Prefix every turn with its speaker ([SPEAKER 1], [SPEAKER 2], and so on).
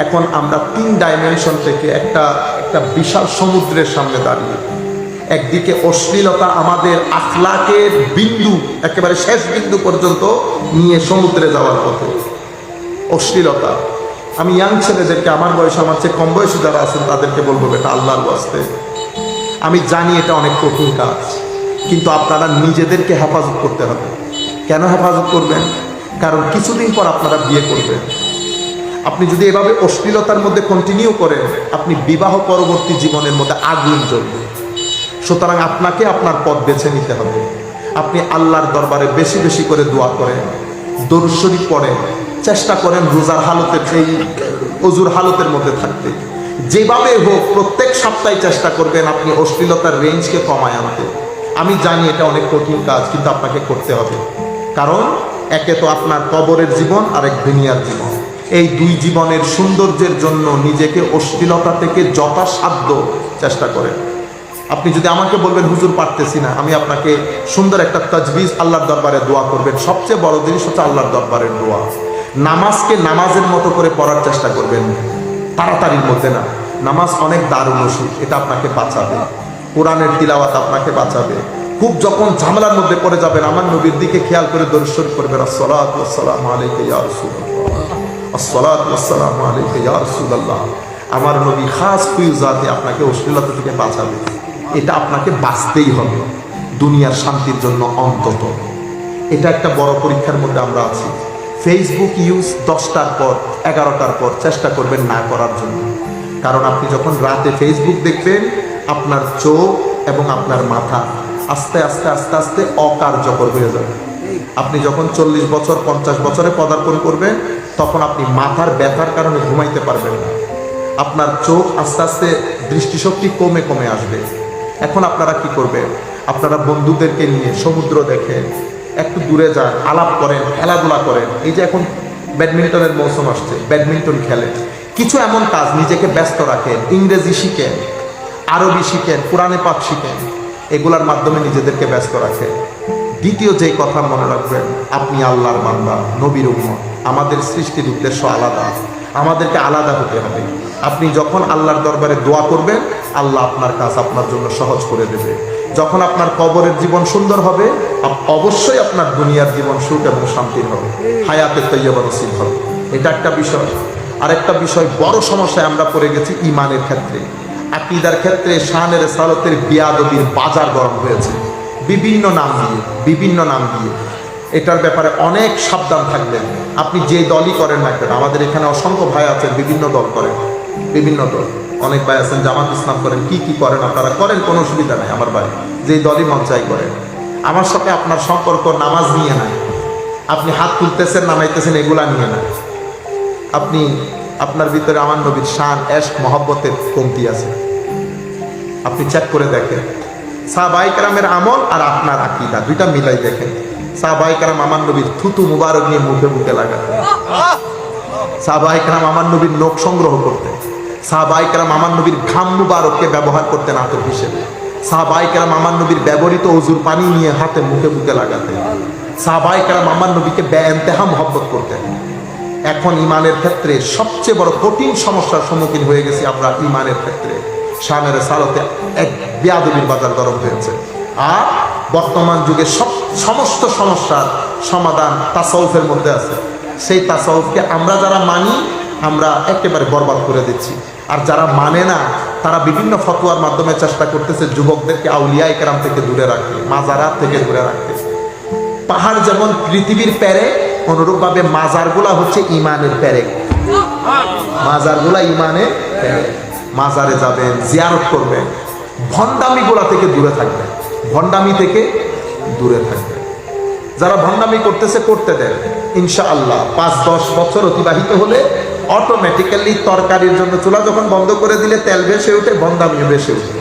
[SPEAKER 1] এখন আমরা 3 ডাইমেনশন থেকে একটা বিশাল সমুদ্রের সামনে দাঁড়িয়ে। একদিকে অশ্লীলতা আমাদের আখলাকের বিন্দু, একেবারে শেষ বিন্দু পর্যন্ত নিয়ে সমুদ্রে যাওয়ার পথে অশ্লীলতা। আমি ইয়াং ছেলেদেরকে, আমার বয়সে, আমার চেয়ে কম বয়সী যারা আছেন তাদেরকে বলবো, এটা আল্লাহর ওয়াস্তে, আমি জানি এটা অনেক কঠিন কাজ, কিন্তু আপনারা নিজেদেরকে হেফাজত করতে হবে। কেন হেফাজত করবেন? কারণ কিছুদিন পর আপনারা বিয়ে করবেন। আপনি যদি এভাবে অশ্লীলতার মধ্যে কন্টিনিউ করেন, আপনি বিবাহ পরবর্তী জীবনের মধ্যে আগুন জ্বলবে। সুতরাং আপনাকে আপনার পথ বেছে নিতে হবে। আপনি আল্লাহর দরবারে বেশি বেশি করে দোয়া করেন, দরুদ শরীফ পড়েন, চেষ্টা করেন রোজার হালতের, এই অজুর হালতের মধ্যে থাকতে। যেভাবে হোক প্রত্যেক সপ্তাহে চেষ্টা করবেন আপনি অশ্লীলতার রেঞ্জকে কমায় আনতে। আমি জানি এটা অনেক কঠিন কাজ, কিন্তু আপনাকে করতে হবে। কারণ একে তো আপনার কবরের জীবন, আর এক দুনিয়ার জীবন। এই 2 জীবনের সৌন্দর্যের জন্য নিজেকে অশ্লীলতা থেকে যথাসাধ্য চেষ্টা করেন। আপনি যদি আমাকে বলবেন হুজুর পারতেছি না, আমি আপনাকে সুন্দর একটা তাজবিজ আল্লাহর দরবারে দোয়া করবেন। সবচেয়ে বড় জিনিস হচ্ছে আল্লাহর দরবারের দোয়া। নামাজকে নামাজের মতো করে পড়ার চেষ্টা করবেন, তাড়াতাড়ির মধ্যে না। নামাজ অনেক দারুণ ওষুধ, এটা আপনাকে বাঁচাবে। কোরআনের তিলাওয়াত আপনাকে বাঁচাবে। খুব যখন ঝামেলার মধ্যে পড়ে যাবেন, আমার নবীর দিকে খেয়াল করে দরুদ শরীফ করবেন, আসসালাতু ওয়াসসালামু আলাইকা ইয়া রাসূলুল্লাহ, আসসালাতু ওয়াসসালামু আলাইকা ইয়া রাসূলুল্লাহ। আমার নবী খাস ফিউজাতে আপনাকে অশ্লীলতা থেকে বাঁচাবে। এটা আপনাকে বাঁচতেই হবে দুনিয়ার শান্তির জন্য অন্তত। এটা একটা বড় পরীক্ষার মধ্যে আমরা আছি। ফেসবুক ইউজ 10টার পর 11টার পর চেষ্টা করবেন না করার জন্য। কারণ আপনি যখন রাতে ফেসবুক দেখবেন, আপনার চোখ এবং আপনার মাথা আস্তে আস্তে আস্তে আস্তে অকার্যকর হয়ে যাবে। আপনি যখন 40 বছর 50 বছরে পদার্পণ করবেন, তখন আপনি মাথার ব্যথার কারণে ঘুমাইতে পারবেন না। আপনার চোখ আস্তে আস্তে দৃষ্টিশক্তি কমে কমে আসবে। এখন আপনারা কি করবেন? আপনারা বন্ধুদেরকে নিয়ে সমুদ্র দেখেন, একটু দূরে যান, আলাপ করেন, খেলাধুলা করেন। এই যে এখন ব্যাডমিন্টনের মৌসুম আসছে, ব্যাডমিন্টন খেলেন। কিছু এমন কাজ নিজেকে ব্যস্ত রাখেন, ইংরেজি শিখেন, আরবি শিখেন, কোরআনে পাক শিখেন। এগুলার মাধ্যমে নিজেদেরকে ব্যস্ত রাখেন। দ্বিতীয় যে কথা মনে রাখবেন, আপনি আল্লাহর বান্দা, নবীর উম্মত। আমাদের সৃষ্টির উদ্দেশ্য আলাদা, আমাদেরকে আলাদা হতে হবে। আপনি যখন আল্লাহর দরবারে দোয়া করবেন, আল্লাহ আপনার কাজ আপনার জন্য সহজ করে দেবে। যখন আপনার কবরের জীবন সুন্দর হবে, অবশ্যই আপনার দুনিয়ার জীবন সুখ এবং শান্তির হবে, হায়াতে তৈয়বা নসিব হবে। এটা একটা বিষয়। আরেকটা বিষয়, বড় সমস্যায় আমরা পড়ে গেছি ঈমানের ক্ষেত্রে, আকীদার ক্ষেত্রে। শানের সালতের বিয়াদবির বাজার গরম হয়েছে বিভিন্ন নাম দিয়ে। এটার ব্যাপারে অনেক সাবধান থাকবেন। আপনি যে দলই করেন না কেন, আমাদের এখানে অসংখ্য ভাই আছেন বিভিন্ন দল করেন, বিভিন্ন দল। অনেক ভাই আছেন জামাত ইসলাম করেন, কি করেন আপনারা করেন, কোনো অসুবিধা নাই। আমার ভাই যেই দলই মন চাই করেন। আমার সাথে আপনার সম্পর্ক নামাজ নিয়ে নাই, আপনি হাত তুলতেছেন নামাইতেছেন এগুলা নিয়ে নাই। আপনার ভিতরে আমার নবীর শান, এশক, মহব্বতের কমতি আছে। আপনি চেক করে দেখেন সাহাবায়ে কেরামের আমল আর আপনার আকীদা, দুইটা মিলাই দেখেন। সাহাবায়ে কেরাম আমার নবীর থুতু মুবারক নিয়ে মুখে লাগাতেন। সাহাবায়ে কেরাম আমার নবীর নখ সংগ্রহ করতেন। সাহাবায়ে কেরাম আমার নবীর ঘাম মুবারককে ব্যবহার করতেন আতর হিসেবে। সাহাবায়ে কেরাম আমার নবীর ব্যবহৃত ওযুর পানি নিয়ে হাতে মুখে লাগাতেন। সাহাবায়ে কেরাম আমার নবীকে বেইন্তেহা মহব্বত করতেন। এখন ঈমানের ক্ষেত্রে সবচেয়ে বড় কঠিন সমস্যার সম্মুখীন হয়ে গেছি আমরা। ঈমানের ক্ষেত্রে শানের সালতে এক বিয়াদবির বাজার গরম হয়েছে। আর বর্তমান যুগে সমস্ত সমস্যার সমাধান তাসাউফের মধ্যে আছে। সেই তাসাউফকে আমরা যারা মানি, আমরা একেবারে বরবাদ করে দিচ্ছি। আর যারা মানে না, তারা বিভিন্ন ফতোয়ার মাধ্যমে চেষ্টা করতেছে যুবকদেরকে আউলিয়ায়ে কেরাম থেকে দূরে রাখতে, মাজারাত থেকে দূরে রাখতে। পাহাড় যেমন পৃথিবীর প্যারেক, অনুরূপভাবে মাজারগুলা হচ্ছে ঈমানের প্যারেক। মাজারগুলা ঈমানের প্যারেক। মাজারে যাবেন, জিয়ারত করবেন, ভণ্ডামিগুলা থেকে দূরে থাকবেন, ভণ্ডামি থেকে দূরে থাকবেন। যারা ভণ্ডামি করতেছে করতে দেন, ইনশাআল্লাহ 5-10 বছর অতিবাহিত হলে অটোমেটিক্যালি তরকারির জন্য চুলা যখন বন্ধ করে দিলে তেল ভেসে উঠে, ভণ্ডামিও ভেসে উঠে।